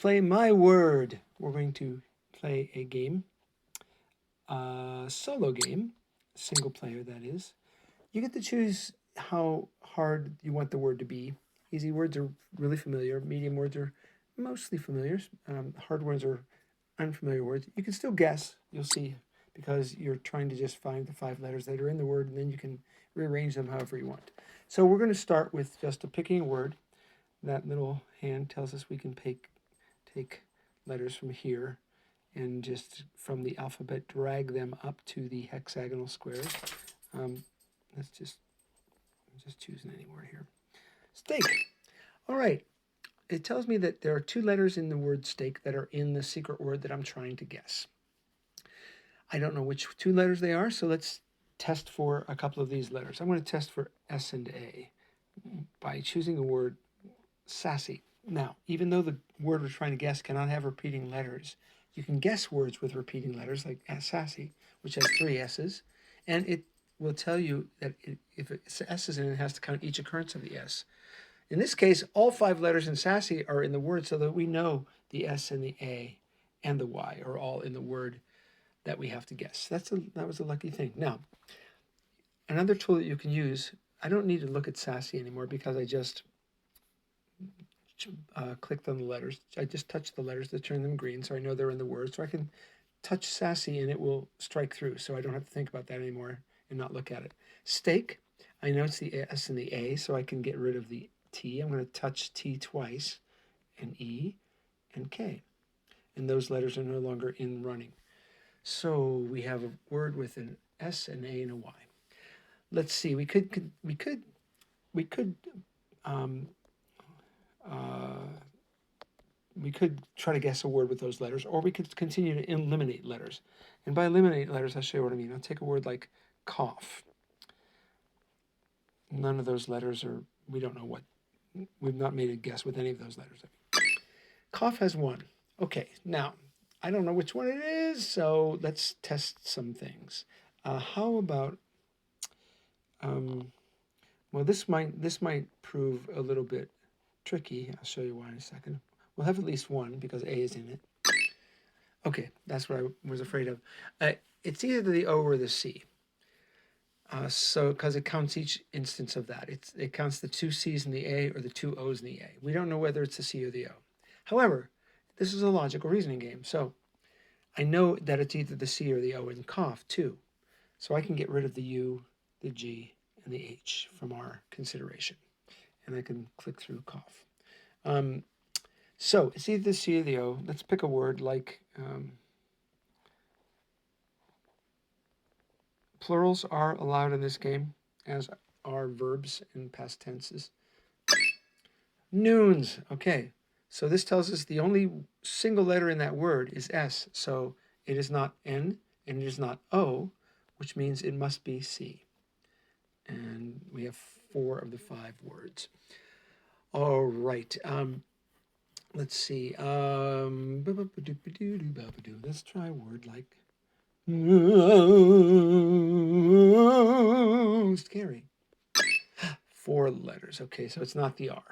Play my word. We're going to play a game, solo game, single player that is. You get to choose how hard you want the word to be. Easy words are really familiar. Medium words are mostly familiar. Hard words are unfamiliar words. You can still guess. You'll see because you're trying to just find the 5 letters that are in the word, and then you can rearrange them however you want. So we're going to start with just picking a word. That little hand tells us we can take letters from here and just from the alphabet drag them up to the hexagonal squares. Um, let's just I'm just choosing any word here. Steak. All right. It tells me that there are 2 letters in the word steak that are in the secret word that I'm trying to guess. I don't know which 2 letters they are, so let's test for a couple of these letters. I'm going to test for S and A by choosing a word sassy. Now, even though the word we're trying to guess cannot have repeating letters, you can guess words with repeating letters like sassy, which has 3 S's, and it will tell you that if it's S's in it, it has to count each occurrence of the S. In this case, all 5 letters in sassy are in the word so that we know the S and the A and the Y are all in the word that we have to guess. That was a lucky thing. Now, another tool that you can use, I don't need to look at sassy anymore because I just clicked on the letters. I just touched the letters to turn them green so I know they're in the word. So I can touch sassy and it will strike through. So I don't have to think about that anymore and not look at it. Steak, I know it's the S and the A, so I can get rid of the T. I'm going to touch T twice, and E and K. And those letters are no longer in running. So we have a word with an S, an A, and a Y. Let's see. We could um, uh, we could try to guess a word with those letters, or we could continue to eliminate letters. And by eliminate letters, I'll show you what I mean. I'll take a word like cough. None of those letters are, we don't know what, we've not made a guess with any of those letters. Cough has 1. Okay, now, I don't know which one it is, so let's test some things. How about, um, well, this might prove a little bit tricky. I'll show you why in a second. We'll have at least one because A is in it. Okay, that's what I was afraid of. It's either the O or the C. So, because it counts each instance of that, it counts the 2 C's in the A or the 2 O's in the A. We don't know whether it's the C or the O. However, this is a logical reasoning game. So I know that it's either the C or the O in cough too. So I can get rid of the U, the G, and the H from our consideration, and I can click through cough. So it's either the C or the O. Let's pick a word like plurals are allowed in this game, as are verbs in past tenses. Noons. Okay. So this tells us the only single letter in that word is S. So it is not N and it is not O, which means it must be C. And we have 4 of the 5 words. All right. Let's see. Let's try a word like scary. 4 letters. Okay, so it's not the R.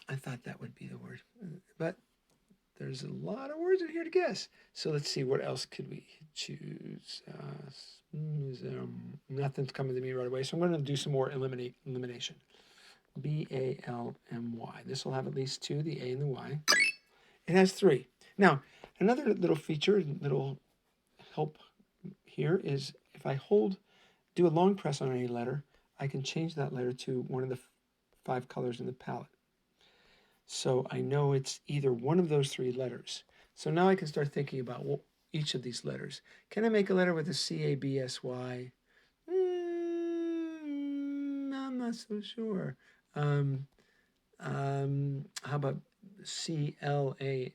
I thought that would be the word, but there's a lot of words in here to guess. So let's see, what else could we choose? Nothing's coming to me right away, so I'm going to do some more elimination. B-A-L-M-Y. This will have at least 2, the A and the Y. It has 3. Now, another little feature, little help here is if I do a long press on any letter, I can change that letter to one of the 5 colors in the palette. So I know it's either one of those 3 letters. So now I can start thinking about each of these letters. Can I make a letter with a C-A-B-S-Y? I'm not so sure. How about C-L-A-S-Y?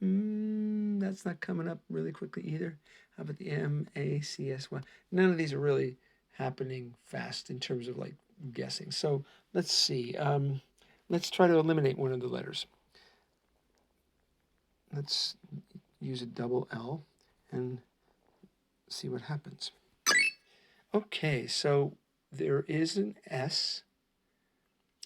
That's not coming up really quickly either. How about the M-A-C-S-Y? None of these are really happening fast in terms of like guessing. So let's see. Let's try to eliminate one of the letters. Let's use a double L and see what happens. Okay, so there is an S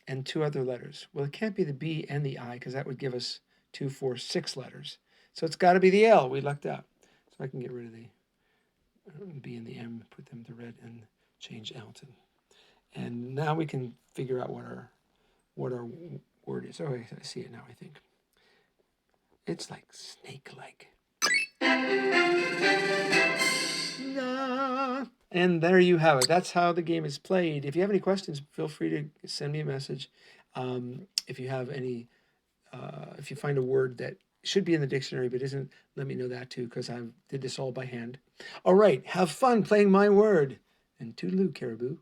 and 2 other letters. Well, it can't be the B and the I because that would give us 2, 4, 6 letters. So it's got to be the L. We lucked out. So I can get rid of the B and the M, put them to red, and change L to. And now we can figure out what our word is. Oh, I see it now, I think. It's like snake-like. And there you have it. That's how the game is played. If you have any questions, feel free to send me a message. If you have any, if you find a word that should be in the dictionary but isn't, let me know that too, because I did this all by hand. All right, have fun playing my word. And toodaloo, Caribou.